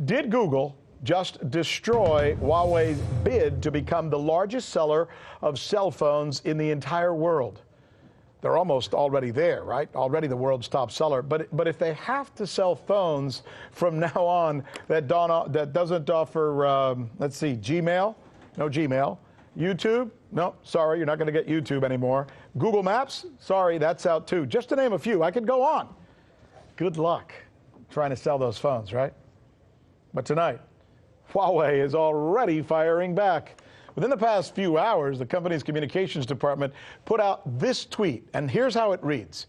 Did Google just destroy Huawei's bid to become the largest seller of cell phones in the entire world? They're almost already there, right? Already the world's top seller. But if they have to sell phones from now on that doesn't offer, let's see, Gmail? No Gmail. YouTube? No, sorry, you're not going to get YouTube anymore. Google Maps? Sorry, that's out too. Just to name a few. I could go on. Good luck trying to sell those phones, right? But tonight, Huawei is already firing back. Within the past few hours, the company's communications department put out this tweet, and here's how it reads.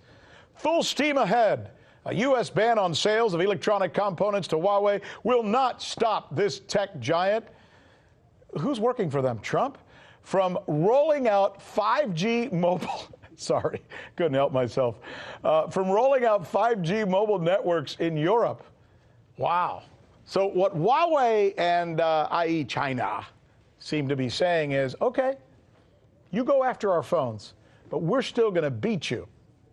Full steam ahead. A U.S. ban on sales of electronic components to Huawei will not stop this tech giant. Who's working for them? Trump? From rolling out 5G mobile, sorry, couldn't help myself, from rolling out 5G mobile networks in Europe. Wow. So what Huawei and i.e. China seem to be saying is, okay, you go after our phones, but we're still going to beat you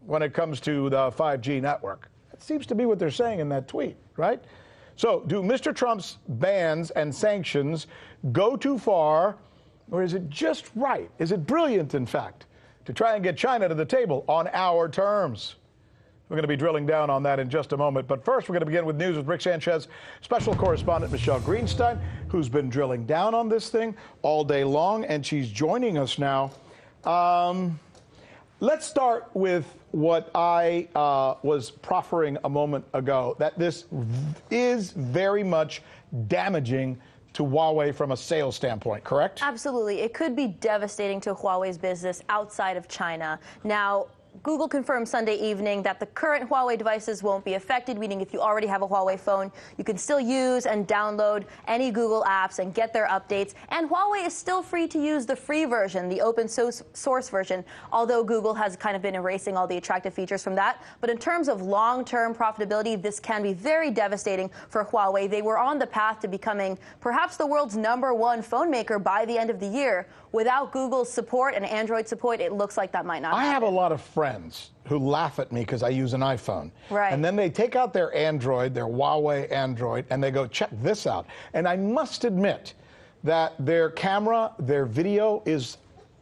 when it comes to the 5G network. That seems to be what they're saying in that tweet, right? So do Mr. Trump's bans and sanctions go too far, or is it just right? Is it brilliant, in fact, to try and get China to the table on our terms? We're going to be drilling down on that in just a moment. But first, we're going to begin with news with Rick Sanchez, special correspondent Michele Greenstein, who's been drilling down on this thing all day long, and she's joining us now. Let's start with what I was proffering a moment ago, that this is very much damaging to Huawei from a sales standpoint, correct? Absolutely. It could be devastating to Huawei's business outside of China. Now, Google confirmed Sunday evening that the current Huawei devices won't be affected, meaning if you already have a Huawei phone, you can still use and download any Google apps and get their updates. And Huawei is still free to use the free version, the open source version, although Google has kind of been erasing all the attractive features from that. But in terms of long-term profitability, this can be very devastating for Huawei. They were on the path to becoming perhaps the world's #1 phone maker by the end of the year. Without Google's support and Android support, it looks like that might not happen. I have a lot of friends who laugh at me because I use an iPhone. Right. And then they take out their Android, their Huawei Android, and they go, check this out. And I must admit that their camera, their video is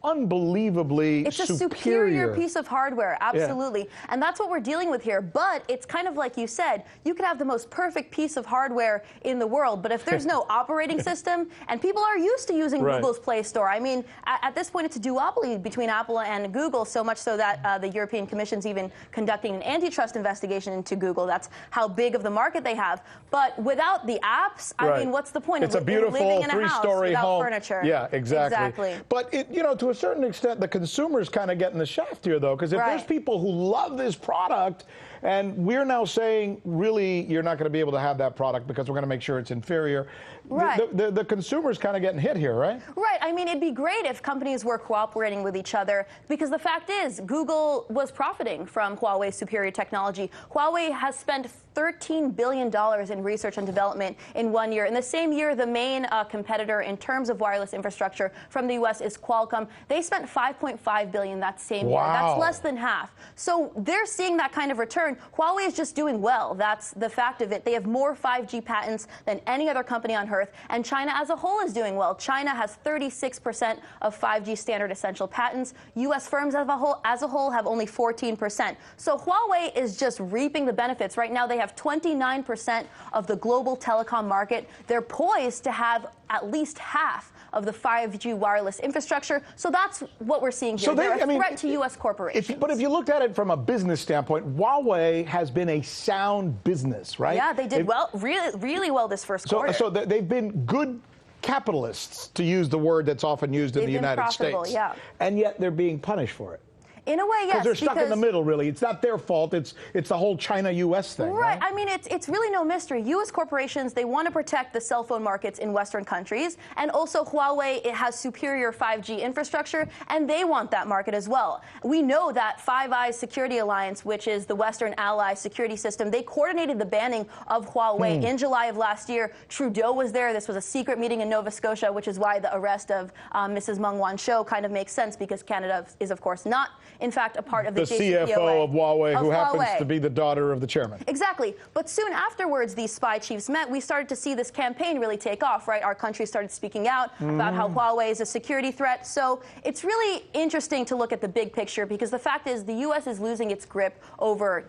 unbelievably It's a superior piece of hardware, absolutely. Yeah. And that's what we're dealing with here. But it's kind of like you said, you could have the most perfect piece of hardware in the world, but if there's no operating system, and people are used to using Google's Play Store. I mean, at this point, it's a duopoly between Apple and Google, so much so that the European Commission's even conducting an antitrust investigation into Google. That's how big of the market they have. But without the apps, I mean, what's the point? It's a beautiful three-story home. Furniture. Yeah, exactly. But, to a certain extent, the consumer's kind of getting the shaft here, though, because if there's people who love this product, and we're now saying, really, you're not going to be able to have that product because we're going to make sure it's inferior. Right. The consumer's kind of getting hit here, right? Right. I mean, it'd be great if companies were cooperating with each other, because the fact is, Google was profiting from Huawei's superior technology. Huawei has spent $13 billion in research and development in 1 year. In the same year, the main competitor in terms of wireless infrastructure from the U.S. is Qualcomm. They spent $5.5 billion that same year. That's less than half. So they're seeing that kind of return. Huawei is just doing well. That's the fact of it. They have more 5G patents than any other company on Earth, and China as a whole is doing well. China has 36% of 5G standard essential patents. U.S. firms as a whole have only 14%. So Huawei is just reaping the benefits. Right now, they have 29% of the global telecom market. They're poised to have at least half of the 5G wireless infrastructure. So that's what we're seeing here. They're a threat to U.S. corporations. But if you looked at it from a business standpoint, Huawei has been a sound business, right? Yeah, they did well, really well this first quarter. So they've been good capitalists, to use the word that's often used in the United States. Yeah. And yet they're being punished for it. In a way, yes. Because they're stuck in the middle, really. It's not their fault. It's the whole China-U.S. thing, right? I mean, it's really no mystery. U.S. corporations, they want to protect the cell phone markets in Western countries. And also, Huawei, it has superior 5G infrastructure, and they want that market as well. We know that Five Eyes Security Alliance, which is the Western ally security system, they coordinated the banning of Huawei in July of last year. Trudeau was there. This was a secret meeting in Nova Scotia, which is why the arrest of Mrs. Meng Wanshou kind of makes sense, because Canada is, of course, not in fact, a part of the CFO of Huawei, who happens Huawei. to be the daughter of the chairman. Exactly. But soon afterwards, these spy chiefs met. We started to see this campaign really take off, right? Our country started speaking out about how Huawei is a security threat. So it's really interesting to look at the big picture, because the fact is the U.S. is losing its grip over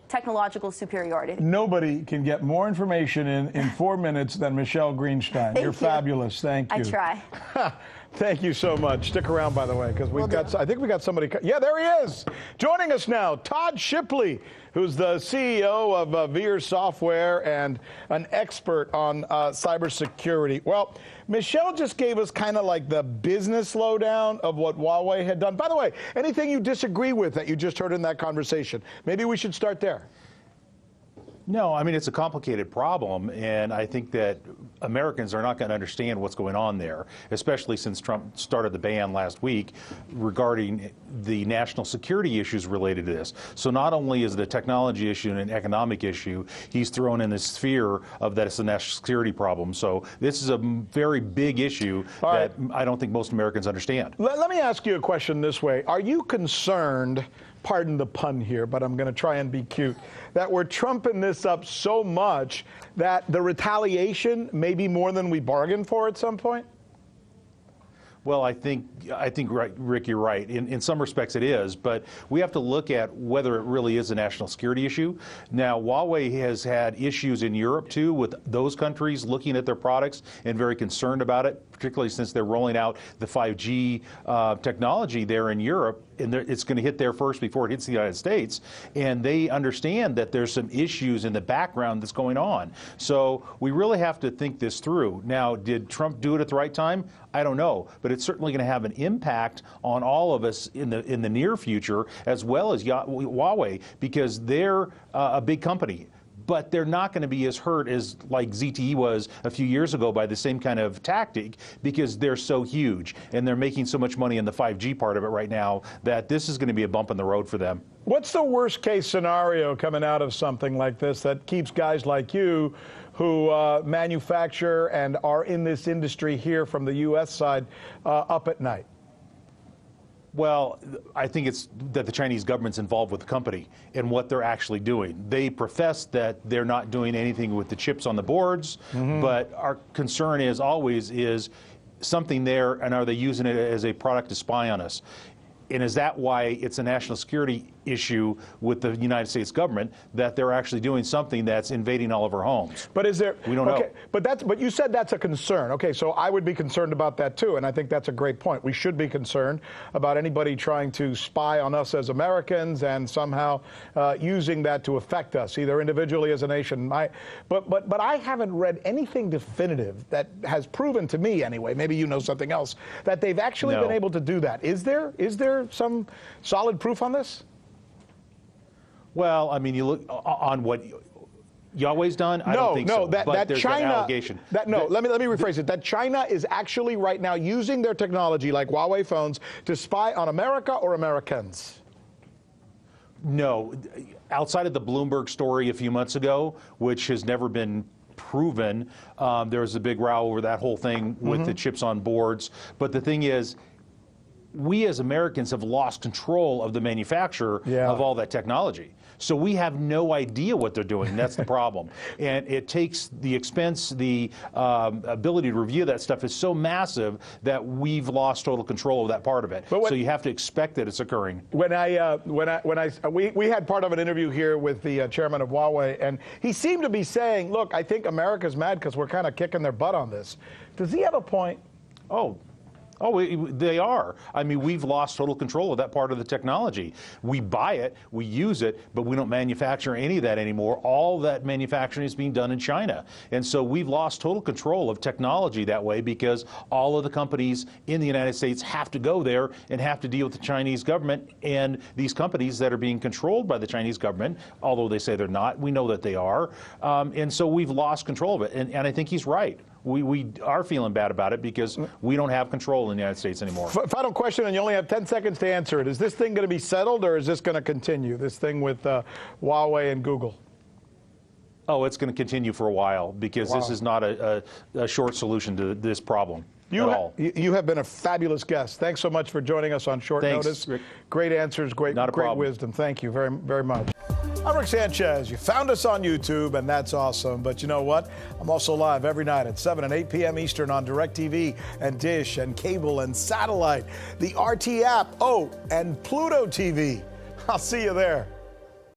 technological superiority. Nobody can get more information in 4 minutes than Michele Greenstein. You're fabulous. Thank you. I try. Thank you so much. Stick around, by the way, because I think we got somebody. Yeah, there he is. Joining us now, Todd Shipley, who's the CEO of Vere Software and an expert on cybersecurity. Well, Michele just gave us kind of like the business lowdown of what Huawei had done. By the way, anything you disagree with that you just heard in that conversation? Maybe we should start there. No, I mean, it's a complicated problem, and I think that Americans are not going to understand what's going on there, especially since Trump started the ban last week regarding the national security issues related to this. So not only is it a technology issue and an economic issue, he's thrown in the sphere of that it's a national security problem. So this is a very big issue that I don't think most Americans understand. Let me ask you a question this way. Are you concerned, pardon the pun here, but I'm going to try and be cute, that we're trumping this up so much that the retaliation may be more than we bargained for at some point? Well, I think Rick, you're right. In some respects it is, but we have to look at whether it really is a national security issue. Now, Huawei has had issues in Europe, too, with those countries looking at their products and very concerned about it, particularly since they're rolling out the 5G technology there in Europe. And it's going to hit there first before it hits the United States. And they understand that there's some issues in the background that's going on. So we really have to think this through. Now, did Trump do it at the right time? I don't know. But it's certainly going to have an impact on all of us in the near future, as well as Huawei, because they're a big company. But they're not going to be as hurt as like ZTE was a few years ago by the same kind of tactic, because they're so huge and they're making so much money in the 5G part of it right now that this is going to be a bump in the road for them. What's the worst case scenario coming out of something like this that keeps guys like you who manufacture and are in this industry here from the U.S. side up at night? Well, I think it's that the Chinese government's involved with the company and what they're actually doing. They profess that they're not doing anything with the chips on the boards, but our concern is always something there, and are they using it as a product to spy on us? And is that why it's a national security issue with the United States government, that they're actually doing something that's invading all of our homes? But is there? We don't know. But you said that's a concern. Okay, so I would be concerned about that too, and I think that's a great point. We should be concerned about anybody trying to spy on us as Americans and somehow using that to affect us, either individually as a nation. But I haven't read anything definitive that has proven to me, anyway, maybe you know something else, that they've actually been able to do that. Is there some solid proof on this? Well, I mean, you look on what Huawei's done. I don't think so. But there's China, that allegation. let me rephrase it. That China is actually right now using their technology, like Huawei phones, to spy on America or Americans. No, outside of the Bloomberg story a few months ago, which has never been proven, there was a big row over that whole thing with the chips on boards. But the thing is, we as Americans have lost control of the manufacture of all that technology. So we have no idea what they're doing. That's the problem. And it takes the expense, the ability to review that stuff is so massive that we've lost total control of that part of it. So you have to expect that it's occurring. We had part of an interview here with the chairman of Huawei, and he seemed to be saying, look, I think America's mad because we're kind of kicking their butt on this. Does he have a point? Oh, they are. I mean, we've lost total control of that part of the technology. We buy it, we use it, but we don't manufacture any of that anymore. All that manufacturing is being done in China. And so we've lost total control of technology that way, because all of the companies in the United States have to go there and have to deal with the Chinese government. And these companies that are being controlled by the Chinese government, although they say they're not, we know that they are. And so we've lost control of it. And I think he's right. We are feeling bad about it because we don't have control in the United States anymore. Final question, and you only have 10 seconds to answer it. Is this thing going to be settled, or is this going to continue, this thing with Huawei and Google? Oh, it's going to continue for a while, because this is not a short solution to this problem. at all. You have been a fabulous guest. Thanks so much for joining us on short notice. Rick. Great answers, great wisdom. Thank you very, very much. I'm Rick Sanchez. You found us on YouTube, and that's awesome. But you know what? I'm also live every night at 7 and 8 p.m. Eastern on DirecTV and Dish and cable and satellite, the RT app, and Pluto TV. I'll see you there.